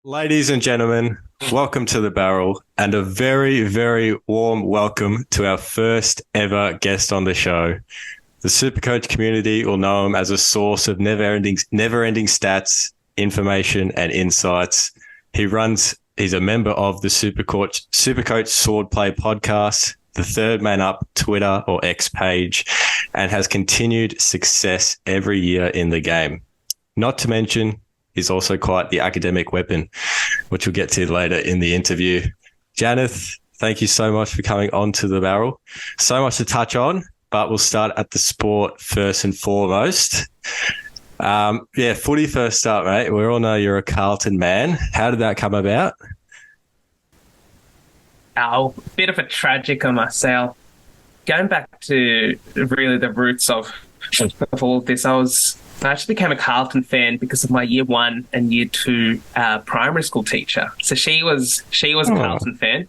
Ladies and gentlemen, welcome to the Barrel and a very, very warm welcome to our first ever guest on the show. The SuperCoach community will know him as a source of never-ending stats, information and insights. He's a member of the SuperCoach Swordplay podcast, the Third Man Up Twitter or X page, and has continued success every year in the game. Not to mention, he's also quite the academic weapon, which we'll get to later in the interview. Janath, thank you so much for coming on to the Barrel. So much to touch on, but we'll start at the sport first and foremost. Footy first up, mate. We all know you're a Carlton man. How did that come about? Oh, bit of a tragic, I must say. Going back to really the roots of all of this, I actually became a Carlton fan because of my year 1 and year 2 primary school teacher. So she was a Carlton fan.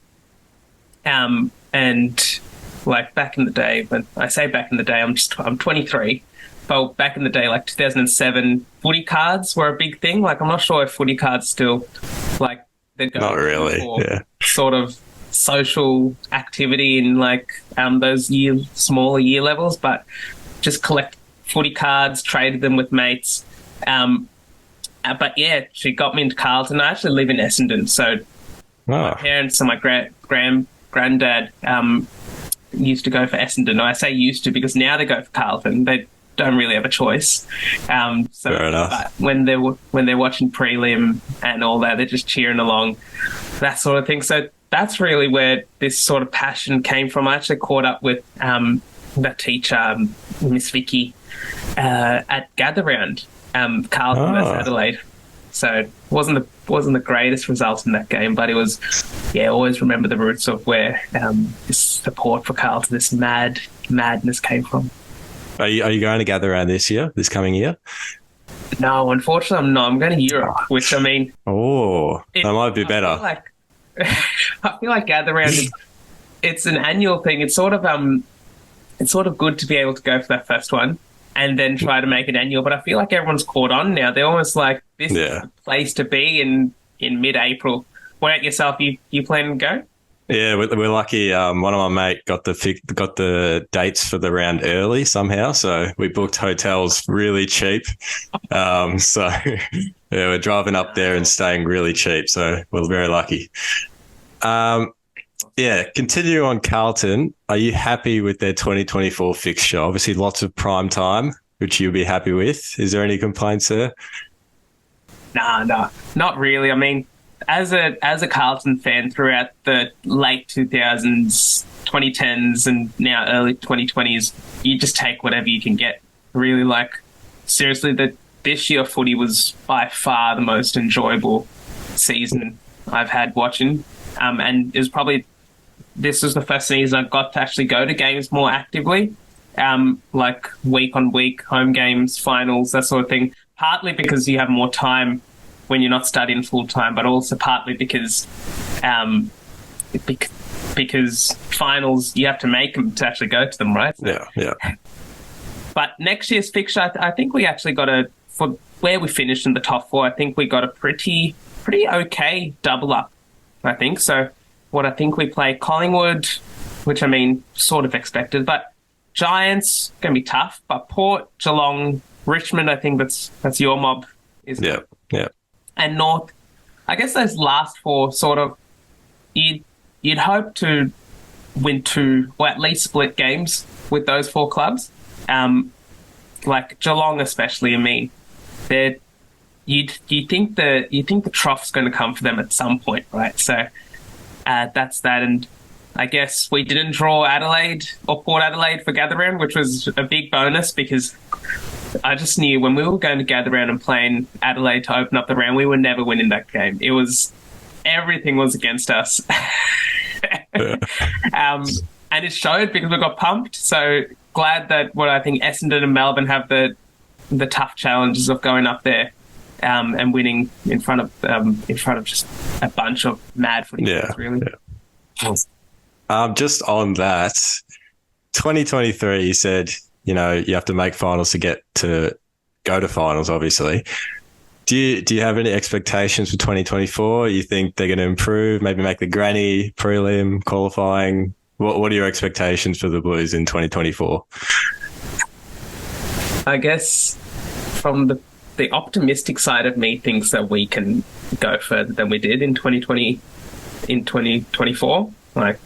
And like back in the day, when I say back in the day, I'm 23. But back in the day, like 2007, footy cards were a big thing. Like I'm not sure if footy cards still like they're going not really, for sort of social activity in like those smaller year levels, but just collect footy cards, traded them with mates. But yeah, she got me into Carlton. I actually live in Essendon, so my parents and my granddad used to go for Essendon. I say used to because now they go for Carlton. They don't really have a choice. Fair enough. But when they're watching prelim and all that, they're just cheering along, that sort of thing. So that's really where this sort of passion came from. I actually caught up with that teacher, Miss Vicky, at Gather Round, Carlton versus Adelaide. So it wasn't the greatest result in that game, but it was, always remember the roots of where this support for Carlton, this madness came from. Are you going to Gather Round this coming year? No, unfortunately I'm not. I'm going to Europe, which I mean... Oh, that might be better. I feel like Gather Round it's an annual thing. It's sort of good to be able to go for that first one and then try to make it annual. But I feel like everyone's caught on now. They're almost like, this is the place to be in mid-April. What about yourself? You planning to go? Yeah, we're lucky. One of my mate got the dates for the round early somehow, so we booked hotels really cheap. We're driving up there and staying really cheap, so we're very lucky. Continue on Carlton. Are you happy with their 2024 fixture? Obviously, lots of prime time, which you'll be happy with. Is there any complaints there? No, not really. I mean, as a Carlton fan throughout the late 2000s, 2010s, and now early 2020s, you just take whatever you can get. Really, like, seriously, this year footy was by far the most enjoyable season I've had watching. And it was probably... This was the first season I got to actually go to games more actively, like week on week, home games, finals, that sort of thing. Partly because you have more time when you're not studying full time, but also partly because finals, you have to make them to actually go to them, right? Yeah. But next year's fixture, I think we actually for where we finished in the top 4, I think we got a pretty okay double up, I think. So I think we play Collingwood, which I mean, sort of expected, but Giants, going to be tough, but Port, Geelong, Richmond, I think that's your mob, isn't it? Yeah. And North, I guess those last 4 sort of, you'd hope to win 2 or at least split games with those 4 clubs. Like Geelong especially, I mean, you think the trough's going to come for them at some point, right? So that's that. And I guess we didn't draw Adelaide or Port Adelaide for Gather Round, which was a big bonus because I just knew when we were going to Gather Round and playing Adelaide to open up the round, we were never winning that game. Everything was against us. And it showed because we got pumped. So glad that I think Essendon and Melbourne have the tough challenges of going up there and winning in front of just a bunch of mad footy players, really. Yeah. Just on that, 2023, you said, you have to make finals to go to finals, obviously. Do you have any expectations for 2024? You think they're going to improve, maybe make the granny, prelim, qualifying? What are your expectations for the Blues in 2024? I guess from the optimistic side of me thinks that we can go further than we did in 2024. Like,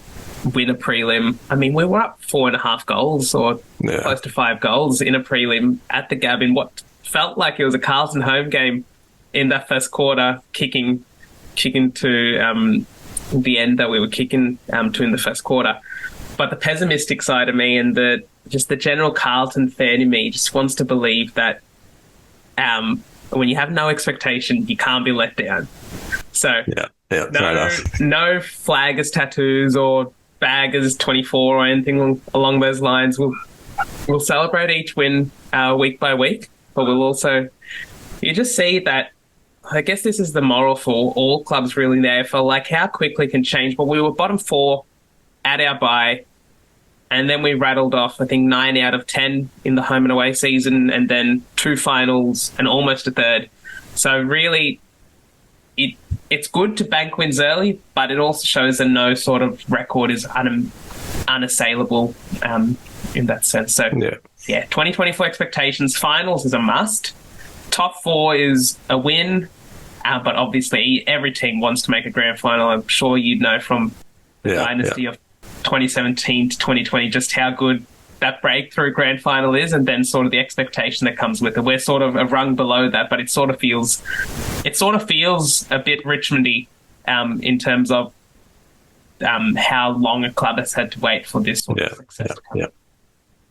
win a prelim. I mean, we were up 4.5 goals or close to 5 goals in a prelim at the Gab in what felt like it was a Carlton home game in that first quarter, kicking to the end that we were kicking to in the first quarter. But the pessimistic side of me and the general Carlton fan in me just wants to believe that when you have no expectation, you can't be let down. So no flaggers tattoos or baggers 24 or anything along those lines. We'll celebrate each win week by week, but we'll also, you just see that, I guess this is the moral for all clubs really in the AFL, like how quickly it can change. But we were bottom 4 at our bye, and then we rattled off, I think, 9 out of 10 in the home and away season, and then 2 finals and almost a third. So really, it's good to bank wins early, but it also shows that no sort of record is unassailable in that sense. So, 2024 expectations, finals is a must. Top 4 is a win, but obviously every team wants to make a grand final. I'm sure you'd know from the dynasty of 2017 to 2020 just how good that breakthrough grand final is, and then sort of the expectation that comes with it. We're sort of a rung below that, but it sort of feels a bit Richmondy in terms of how long a club has had to wait for this sort of success to come.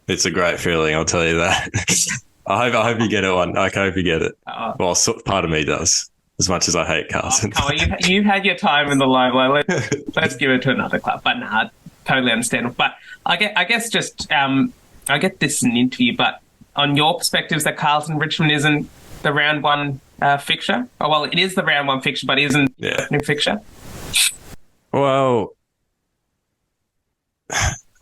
It's a great feeling, I'll tell you that. I hope you get it one. I hope you get it. Well, part of me does, as much as I hate Carlton. You've had your time in the limelight. Let's give it to another club. But nah, totally understandable. But I guess just I get this in an interview, but on your perspectives that Carlton Richmond isn't the round 1 fixture? Oh, well, it is the round 1 fixture, but isn't the opening fixture? Well,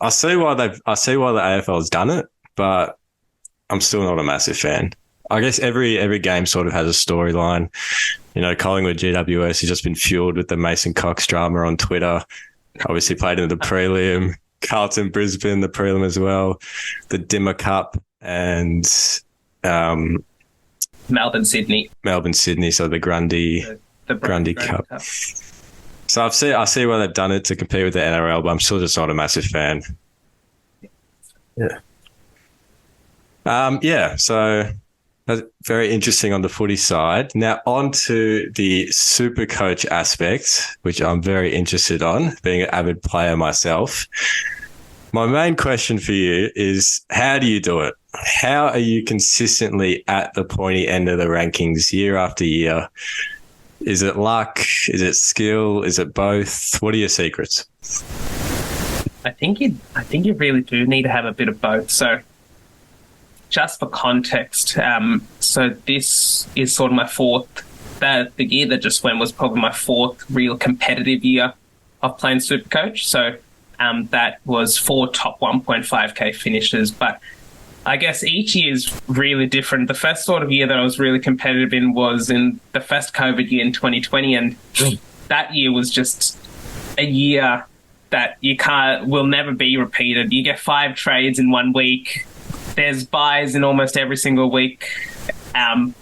I see why the AFL has done it, but I'm still not a massive fan. I guess every game sort of has a storyline. You know, Collingwood GWS has just been fueled with the Mason Cox drama on Twitter. Obviously played in the prelim. Carlton Brisbane, the prelim as well. The Dimmer Cup and Melbourne Sydney. So the Grundy Cup. So I see why they've done it to compete with the NRL, but I'm still just not a massive fan. So that's very interesting on the footy side. Now on to the SuperCoach aspect, which I'm very interested on, being an avid player myself. My main question for you is, how do you do it? How are you consistently at the pointy end of the rankings year after year? Is it luck? Is it skill? Is it both? What are your secrets? I think you really do need to have a bit of both. So just for context, so this is sort of my 4th. The year that just went was probably my 4th real competitive year of playing SuperCoach. So that was 4 top 1.5k finishes. But I guess each year is really different. The first sort of year that I was really competitive in was in the first COVID year in 2020, and that year was just a year that will never be repeated. You get 5 trades in 1 week. There's buys in almost every single week.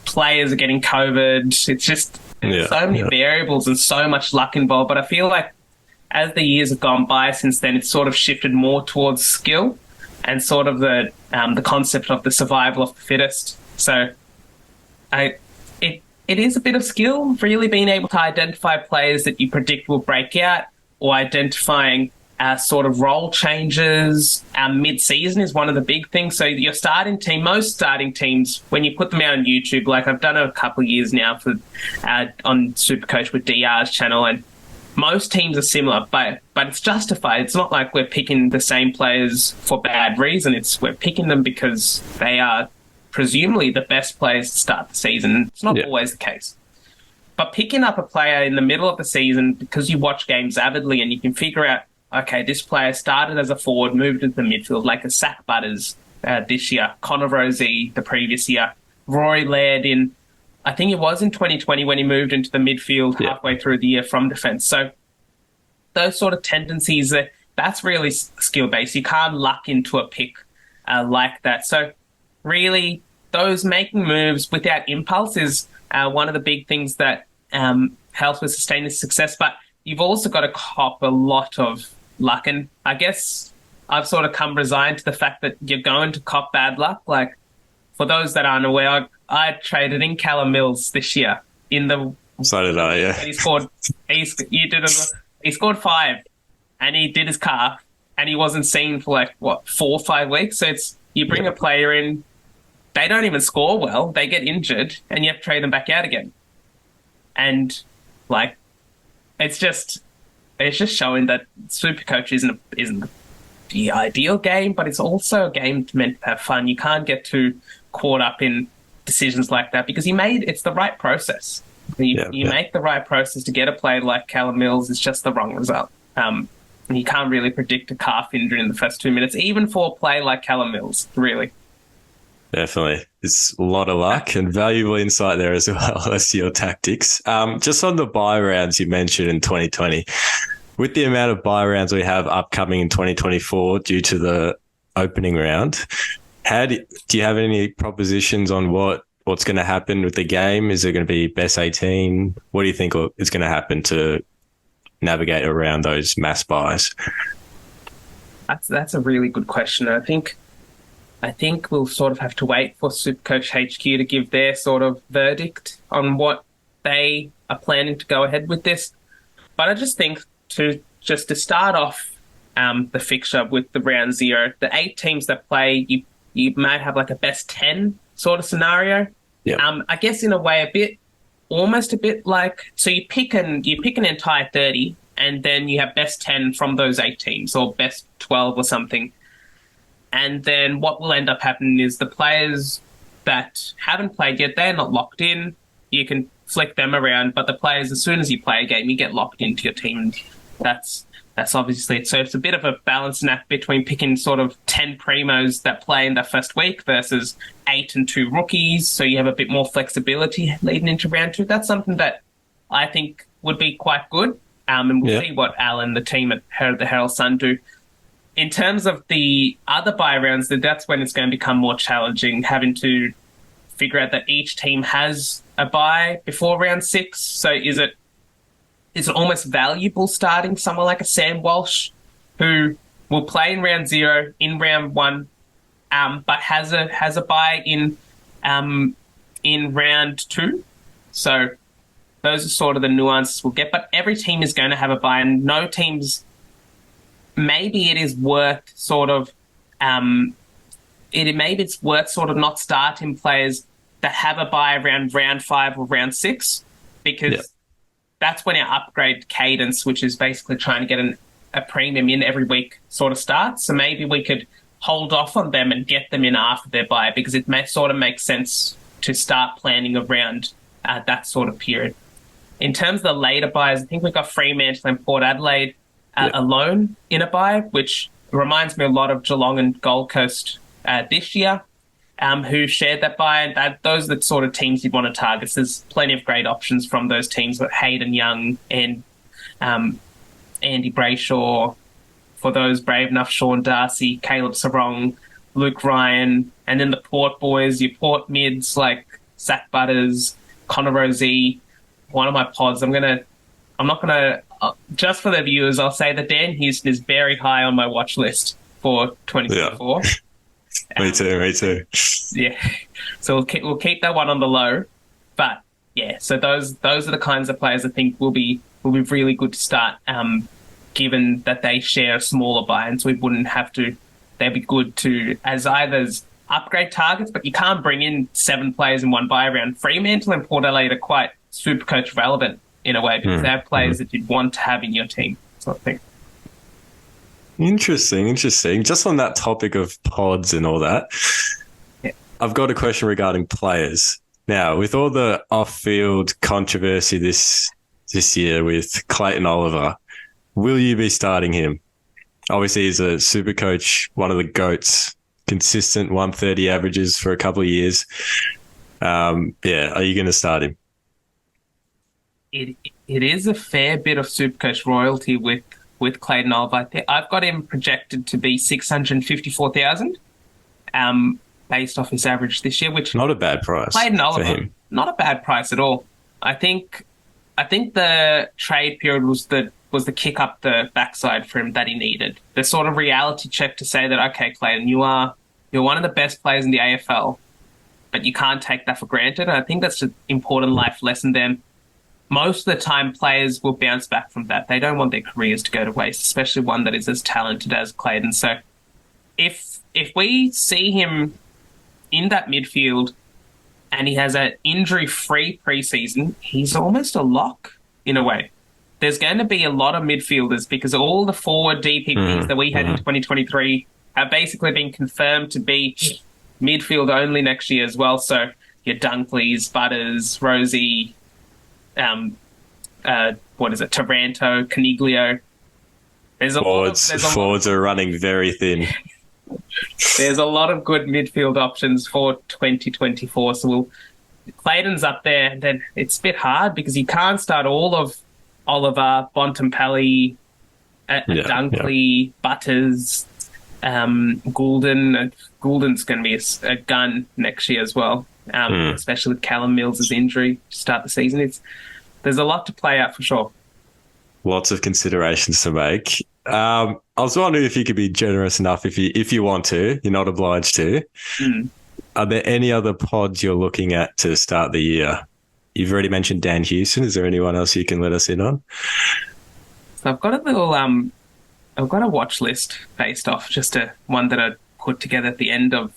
Players are getting COVID. It's just so many variables and so much luck involved. But I feel like as the years have gone by since then, it's sort of shifted more towards skill and sort of the concept of the survival of the fittest. So it is a bit of skill, really being able to identify players that you predict will break out, or identifying sort of role changes. Mid-season is one of the big things. So your starting team, most starting teams, when you put them out on YouTube, like I've done it a couple of years now on SuperCoach with DR's channel, and most teams are similar, but it's justified. It's not like we're picking the same players for bad reason. We're picking them because they are presumably the best players to start the season. It's not always the case. But picking up a player in the middle of the season because you watch games avidly and you can figure out, okay, this player started as a forward, moved into the midfield, like a Sack Butters this year, Connor Rosie the previous year, Rory Laird in I think it was in 2020 when he moved into the midfield Yeah. halfway through the year from defence. So those sort of tendencies, that's really skill-based. You can't luck into a pick like that. So really, those making moves without impulse is one of the big things that helps with sustaining success. But you've also got to cop a lot of luck. And I guess I've sort of come resigned to the fact that you're going to cop bad luck. Like, for those that aren't aware, I traded in Callum Mills this year in the. So did I, yeah. And he scored. He scored 5, and he did his calf, and he wasn't seen for 4 or 5 weeks. So it's you bring a player in, they don't even score well, they get injured, and you have to trade them back out again. And it's just showing that SuperCoach isn't the ideal game, but it's also a game meant to have fun. You can't get too caught up in decisions like that because it's the right process. You make the right process to get a player like Callum Mills. It's just the wrong result. And you can't really predict a calf injury in the first 2 minutes, even for a player like Callum Mills, really. Definitely. It's a lot of luck and valuable insight there as well as your tactics. Just on the bye rounds you mentioned in 2020, with the amount of bye rounds we have upcoming in 2024 due to the opening round, do you have any propositions on what's going to happen with the game? Is it going to be best 18? What do you think is going to happen to navigate around those mass buys? That's a really good question. I think we'll sort of have to wait for SuperCoach HQ to give their sort of verdict on what they are planning to go ahead with this. But I just think to start off the fixture with the round 0, the 8 teams that play, you might have a best 10 sort of scenario. Yeah. I guess in a way almost a bit like, so you pick an entire 30 and then you have best 10 from those 8 teams or best 12 or something. And then what will end up happening is the players that haven't played yet, they're not locked in. You can flick them around, but the players, as soon as you play a game, you get locked into your team. And that's obviously it. So it's a bit of a balancing act between picking sort of 10 primos that play in the first week versus 8 and 2 rookies. So you have a bit more flexibility leading into round 2. That's something that I think would be quite good. And we'll see what Alan, the team at the Herald Sun do. In terms of the other bye rounds, that's when it's going to become more challenging, having to figure out that each team has a bye before round 6. So is it almost valuable starting someone like a Sam Walsh, who will play in round 0, in round 1, but has a bye in round 2? So those are sort of the nuances we'll get. But every team is going to have a bye, and no teams. Maybe it is worth sort of not starting players that have a bye around round 5 or round 6, because that's when our upgrade cadence, which is basically trying to get a premium in every week, sort of starts. So maybe we could hold off on them and get them in after their bye, because it may sort of make sense to start planning around that sort of period. In terms of the later buys, I think we've got Fremantle and Port Adelaide alone in a bye, which reminds me a lot of Geelong and Gold Coast this year, who shared that bye. And those are the sort of teams you'd want to target. There's plenty of great options from those teams, but Hayden Young and Andy Brayshaw, for those brave enough, Sean Darcy, Caleb Sarong, Luke Ryan, and then the Port boys, your Port mids like Zach Butters, Connor Rozee. One of my pods, just for the viewers, I'll say that Dan Houston is very high on my watch list for 2024. Yeah. Me too. Yeah. So we'll keep that one on the low. But yeah, so those are the kinds of players I think will be really good to start, given that they share a smaller buy, and so we wouldn't have to. They'd be good to as upgrade targets, but you can't bring in 7 players in one buy round. Fremantle and Port Adelaide are quite SuperCoach relevant in a way, because they're players that you'd want to have in your team, sort of thing. Interesting. Just on that topic of pods and all that, I've got a question regarding players. Now, with all the off-field controversy this year with Clayton Oliver, will you be starting him? Obviously, he's a SuperCoach, one of the GOATs, consistent 130 averages for a couple of years. Yeah, are you going to start him? It is a fair bit of Supercoach royalty with Clayton Oliver. I've got him projected to be 654,000, based off his average this year, which Not a bad price Clayton for Oliver, him. not a bad price at all. I think the trade period was the kick up the backside for him that he needed. The sort of reality check to say that, okay, Clayton, you're one of the best players in the AFL, but you can't take that for granted. And I think that's an important life lesson then. Most of the time, players will bounce back from that. They don't want their careers to go to waste, especially one that is as talented as Clayton. So if we see him in that midfield and he has an injury-free preseason, he's almost a lock in a way. There's going to be a lot of midfielders because all the forward DPPs that we had in 2023 have basically been confirmed to be midfield only next year as well. So your Dunkleys, Butters, Rosie, Taranto, Caniglio. Forwards are running very thin. There's a lot of good midfield options for 2024. So Clayton's up there, and then it's a bit hard because you can't start all of Oliver, Bontempelli, Dunkley, Butters, Goulden. Goulden's going to be a gun next year as well, especially with Callum Mills' injury to start the season. There's a lot to play out for sure. Lots of considerations to make. I was wondering if you could be generous enough, if you want to, you're not obliged to. Are there any other pods you're looking at to start the year? You've already mentioned Dan Houston. Is there anyone else you can let us in on? So I've got a little, I've got a watch list based off just one that I put together at the end of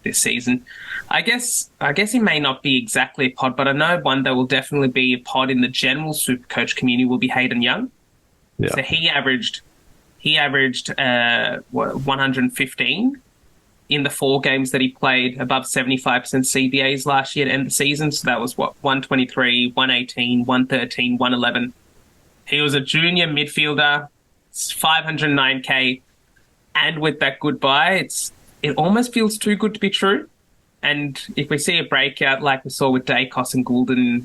this season. I guess he may not be exactly a pod, but I know one that will definitely be a pod in the general Supercoach community will be Hayden Young. Yeah. So he averaged 115 in the 4 games that he played, above 75% CBAs last year to end the season. So that was 123, 118, 113, 111. He was a junior midfielder, 509K, and with that goodbye, it almost feels too good to be true. And if we see a breakout like we saw with Dacos and Goulden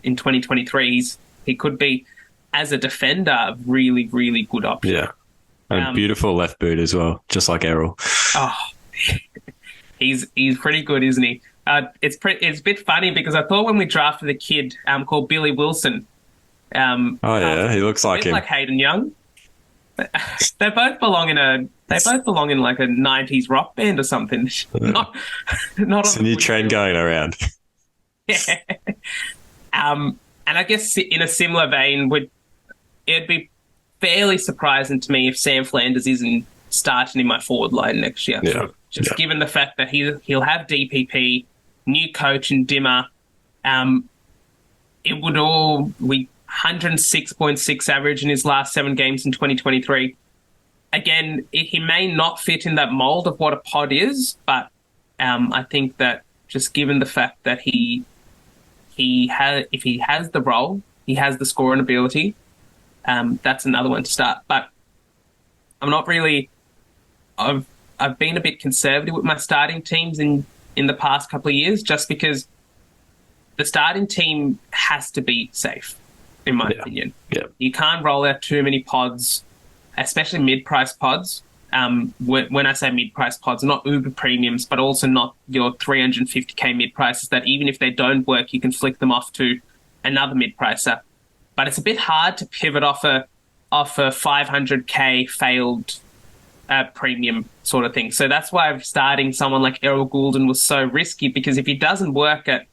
in 2023, he could be, as a defender, a really, really good option. Yeah. And beautiful left boot as well, just like Errol. Oh, he's pretty good, isn't he? It's a bit funny because I thought when we drafted a kid called Billy Wilson. He looks like him. Like Hayden Young. They both belong in like a 90s rock band or something. Not it's a new trend going around. Yeah. And I guess in a similar vein, it'd be fairly surprising to me if Sam Flanders isn't starting in my forward line next year. Yeah. Given the fact that he'll have DPP, new coach and Dimmer, it would all 106.6 average in his last 7 games in 2023. Again, he may not fit in that mold of what a pod is, but I think that just given the fact that if he has the role, he has the scoring ability, that's another one to start. But I'm not really. I've been a bit conservative with my starting teams in the past couple of years, just because the starting team has to be safe, in my opinion. Yeah. You can't roll out too many pods, especially mid-price pods. When I say mid-price pods, not uber premiums, but also not your 350K mid-prices that even if they don't work, you can flick them off to another mid-pricer. But it's a bit hard to pivot off a 500K failed premium sort of thing. So that's why starting someone like Errol Goulden was so risky, because if he doesn't work at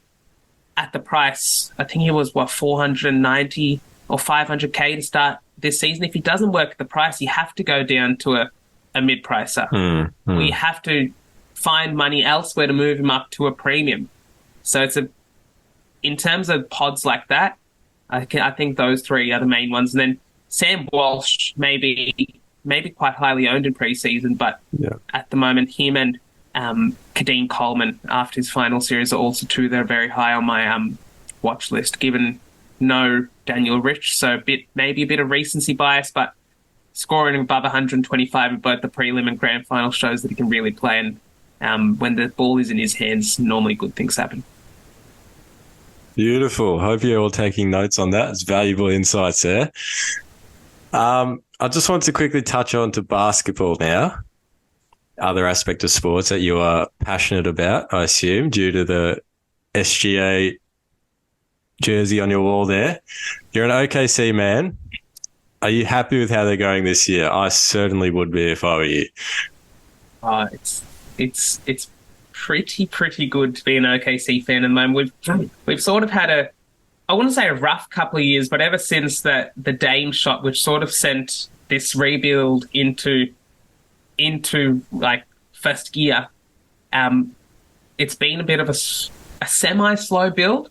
the price, I think he was 490 or 500K to start this season. If he doesn't work at the price, you have to go down to a mid-pricer. We have to find money elsewhere to move him up to a premium. So in terms of pods like that, I think those 3 are the main ones. And then Sam Walsh maybe quite highly owned in preseason, but at the moment, him and Kadeem Coleman after his final series are also 2 that are very high on my watch list, given no Daniel Rich. So maybe a bit of recency bias, but scoring above 125 in both the prelim and grand final shows that he can really play. And when the ball is in his hands, normally good things happen. Beautiful. Hope you're all taking notes on that. It's valuable insights there. I just want to quickly touch on to basketball now. Other aspect of sports that you are passionate about, I assume, due to the SGA jersey on your wall there. You're an OKC man. Are you happy with how they're going this year? I certainly would be if I were you. It's pretty good to be an OKC fan at the moment. We've sort of had I wouldn't say a rough couple of years, but ever since the Dame shot, which sort of sent this rebuild into like first gear, it's been a bit of a semi-slow build.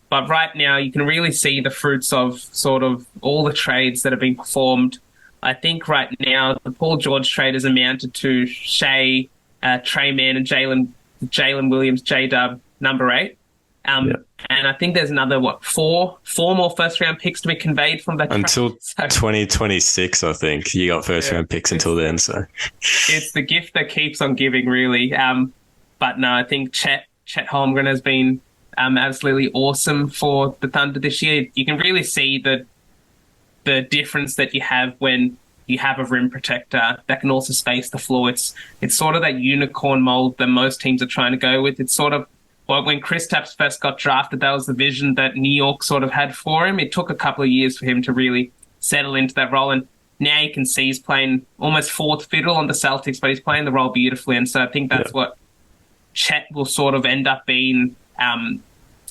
But right now, you can really see the fruits of sort of all the trades that have been performed. I think right now, the Paul George trade has amounted to Shea, Trey Mann, and Jalen Williams, J-Dub, number 8. And I think there's another, four more first-round picks to be conveyed from that until 2026, I think. You got first-round picks until then. So it's the gift that keeps on giving, really. But no, I think Chet Holmgren has been absolutely awesome for the Thunder this year. You can really see the difference that you have when you have a rim protector that can also space the floor. It's sort of that unicorn mold that most teams are trying to go with. It's sort of, well, when Kristaps first got drafted, that was the vision that New York sort of had for him. It took a couple of years for him to really settle into that role. And now you can see he's playing almost fourth fiddle on the Celtics, but he's playing the role beautifully. And so I think that's what Chet will sort of end up being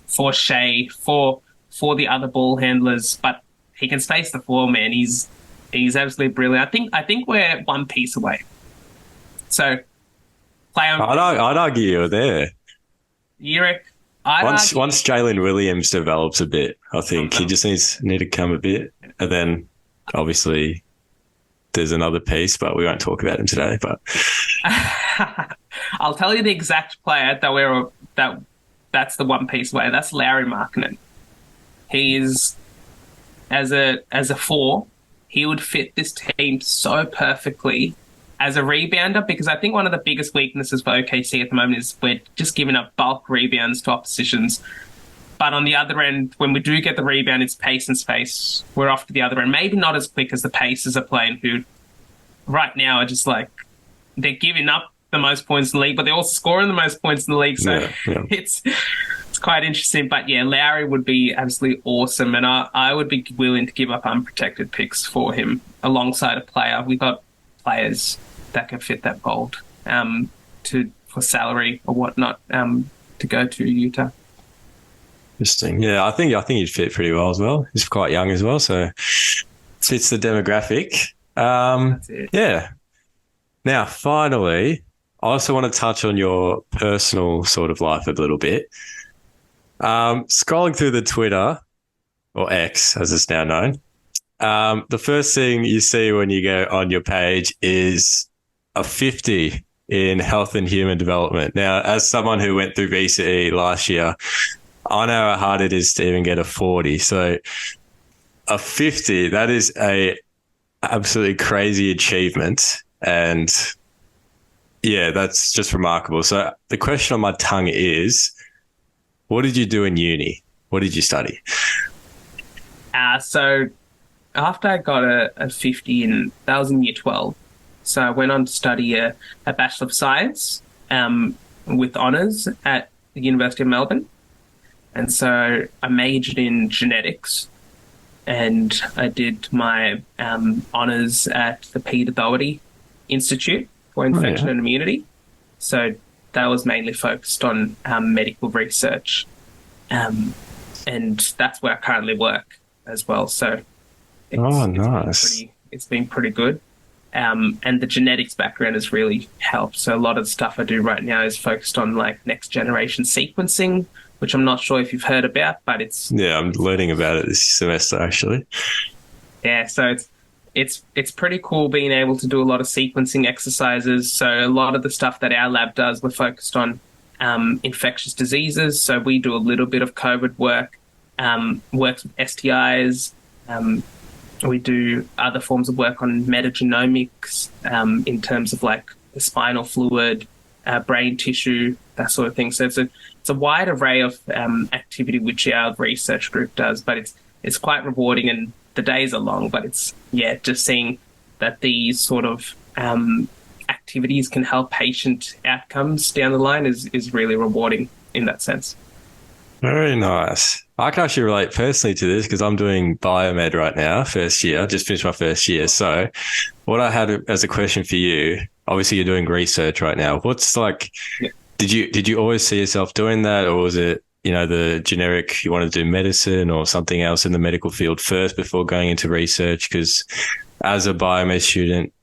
for Shea, for the other ball handlers. But he can space the floor, man. He's absolutely brilliant. I think we're one piece away. So play on. I'd argue you're there. Once Jalen Williams develops a bit, I think he just need to come a bit, and then obviously there's another piece, but we won't talk about him today. But I'll tell you the exact player that's the one piece away. That's Lauri Markkanen. He is as a 4, he would fit this team so perfectly as a rebounder, because I think one of the biggest weaknesses for OKC at the moment is we're just giving up bulk rebounds to oppositions. But on the other end, when we do get the rebound, it's pace and space. We're off to the other end. Maybe not as quick as the Pacers are playing, who right now are just like, they're giving up the most points in the league, but they're also scoring the most points in the league. So it's quite interesting. But yeah, Lowry would be absolutely awesome. And I would be willing to give up unprotected picks for him alongside a player. We've got players that can fit that mold for salary or whatnot to go to Utah. Interesting. Yeah, I think he'd fit pretty well as well. He's quite young as well, so fits the demographic. That's it. Yeah. Now, finally, I also want to touch on your personal sort of life a little bit. Scrolling through the Twitter, or X as it's now known, the first thing you see when you go on your page is a 50 in health and human development. Now, as someone who went through VCE last year, I know how hard it is to even get a 40. So a 50, that is a absolutely crazy achievement. And yeah, that's just remarkable. So the question on my tongue is, what did you do in uni? What did you study? So after I got a 50, that was in year 12. So I went on to study a Bachelor of Science with honours at the University of Melbourne. And so I majored in genetics, and I did my honours at the Peter Doherty Institute for Infection and Immunity. So that was mainly focused on medical research. And that's where I currently work as well. So it's been pretty good. And the genetics background has really helped. So a lot of the stuff I do right now is focused on like next generation sequencing, which I'm not sure if you've heard about, but it's... Yeah, I'm learning about it this semester, actually. Yeah, so it's pretty cool being able to do a lot of sequencing exercises. So a lot of the stuff that our lab does, we're focused on infectious diseases. So we do a little bit of COVID work, works with STIs. We do other forms of work on metagenomics in terms of like the spinal fluid, brain tissue, that sort of thing. So it's a wide array of activity which our research group does, but it's quite rewarding, and the days are long. But it's just seeing that these sort of activities can help patient outcomes down the line is really rewarding in that sense. Very nice. I can actually relate personally to this because I'm doing biomed right now, first year. Just finished my first year. So what I had as a question for you, obviously you're doing research right now. What's like, did you always see yourself doing that, or was it, the generic, you wanted to do medicine or something else in the medical field first before going into research? Because as a biomed student,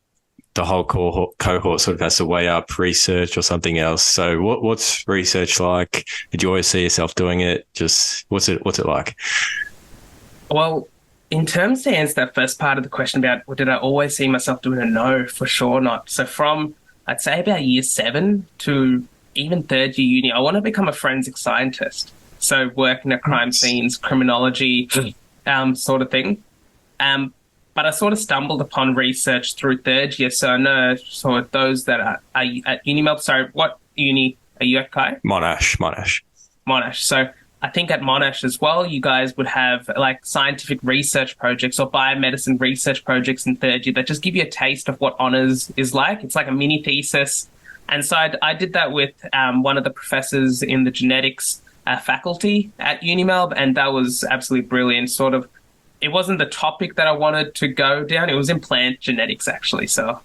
the whole cohort sort of has to weigh up research or something else. So what's research like? Did you always see yourself doing it? Just what's it like? Well, in terms to answer that first part of the question about did I always see myself doing it? No, for sure not. So from, I'd say about year 7 to even third year uni, I want to become a forensic scientist. So working at crime scenes, criminology, sort of thing. But I sort of stumbled upon research through third year. So I know those that are at uni. Sorry, what uni are you at, Kai? Monash. So I think at Monash as well, you guys would have like scientific research projects or biomedicine research projects in third year that just give you a taste of what honours is like. It's like a mini thesis. And so I did that with one of the professors in the genetics faculty at UniMelb, and that was absolutely brilliant. Sort of, it wasn't the topic that I wanted to go down. It was in plant genetics, actually. So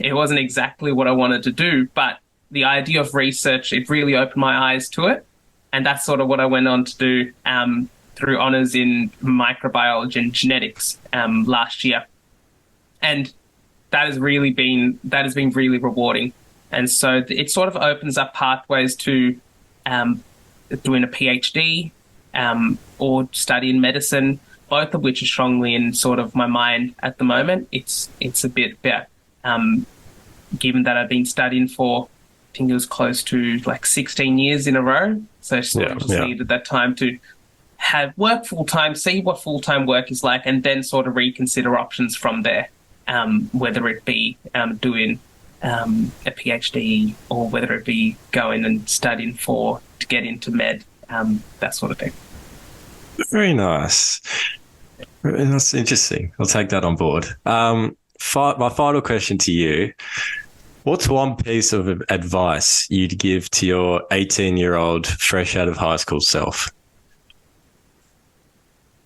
it wasn't exactly what I wanted to do. But the idea of research, it really opened my eyes to it. And that's sort of what I went on to do through honours in microbiology and genetics last year. And that has been really rewarding. And so it sort of opens up pathways to doing a PhD or studying medicine, both of which are strongly in sort of my mind at the moment. It's a bit about, given that I've been studying for, I think it was close to like 16 years in a row. So I sort of just needed that time to have work full-time, see what full-time work is like, and then sort of reconsider options from there, whether it be doing a PhD or whether it be going and studying to get into med, that sort of thing. Very nice. That's interesting. I'll take that on board. My final question to you, what's one piece of advice you'd give to your 18-year-old fresh out of high school self?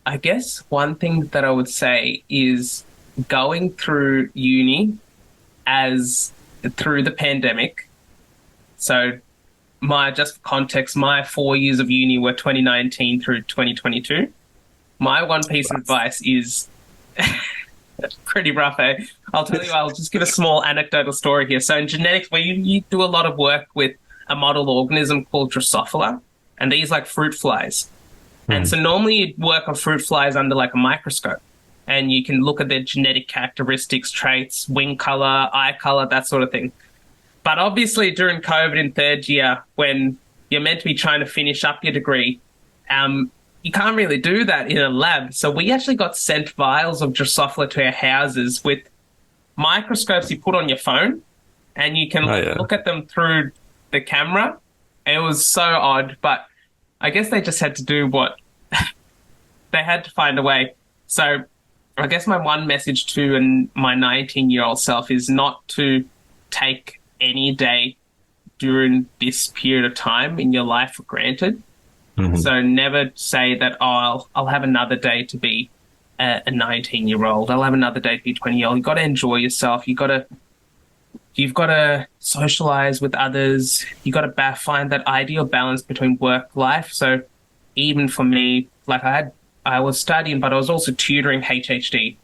I guess one thing that I would say is going through uni through the pandemic. So just for context, my 4 years of uni were 2019 through 2022. My one piece of advice is pretty rough, eh? I'll tell you, I'll just give a small anecdotal story here. So in genetics, where you do a lot of work with a model organism called Drosophila, and these like fruit flies. And so normally you'd work on fruit flies under like a microscope, and you can look at their genetic characteristics, traits, wing color, eye color, that sort of thing. But obviously during COVID in third year, when you're meant to be trying to finish up your degree, you can't really do that in a lab. So we actually got sent vials of Drosophila to our houses with microscopes you put on your phone, and you can look at them through the camera. It was so odd, but I guess they just had to do what they had to find a way. So I guess my one message to my 19-year-old self is not to take any day during this period of time in your life for granted. So never say that, I'll have another day to be a 19-year-old. I'll have another day to be a 20-year-old. You've got to enjoy yourself. You've got to socialize with others. You've got to find that ideal balance between work life. So even for me, like I was studying, but I was also tutoring HHD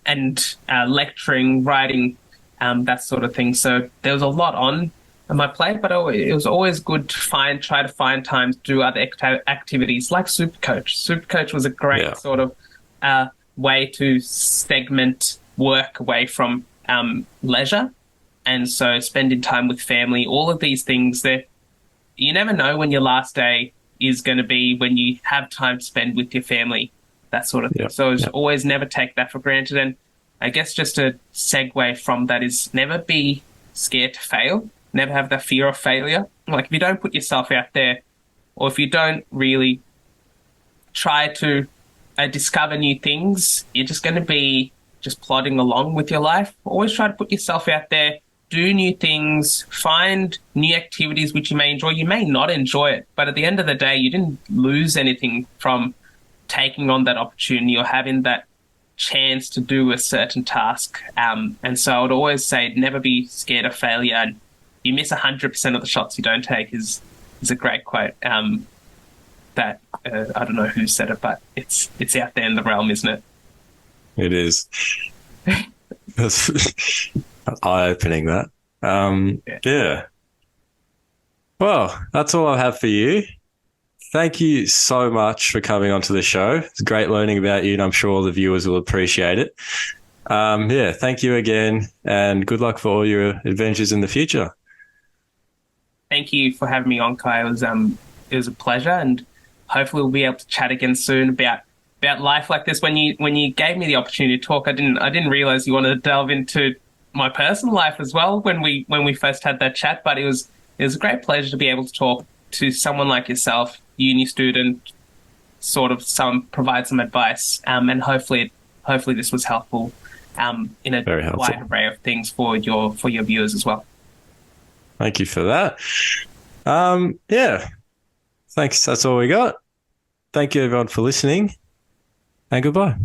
and lecturing, writing, that sort of thing. So there was a lot on my plate, but it was always good to try to find time to do other activities like SuperCoach. SuperCoach was a great sort of way to segment work away from leisure. And so spending time with family, all of these things that you never know when your last day is going to be, when you have time to spend with your family, that sort of thing. So always never take that for granted. And I guess just a segue from that is never be scared to fail. never have that fear of failure. Like if you don't put yourself out there, or if you don't really try to discover new things, you're just going to be just plodding along with your life. Always try to put yourself out there, do new things, find new activities which you may enjoy. You may not enjoy it, but at the end of the day, you didn't lose anything from taking on that opportunity or having that chance to do a certain task. And so I would always say never be scared of failure. And you miss 100% of the shots you don't take is a great quote. That I don't know who said it, but it's out there in the realm, isn't it? It is. That's eye-opening, that. Yeah. Well, that's all I have for you. Thank you so much for coming onto the show. It's great learning about you, and I'm sure all the viewers will appreciate it. Yeah, thank you again, and good luck for all your adventures in the future. Thank you for having me on, Kai. It was a pleasure, and hopefully we'll be able to chat again soon about life like this. When you gave me the opportunity to talk, I didn't realize you wanted to delve into my personal life as well when we first had that chat. But it was a great pleasure to be able to talk to someone like yourself, uni student, sort of provide some advice, and hopefully this was helpful in a wide array of things for your viewers as well. Thank you for that. Yeah. Thanks. That's all we got. Thank you everyone for listening, and goodbye.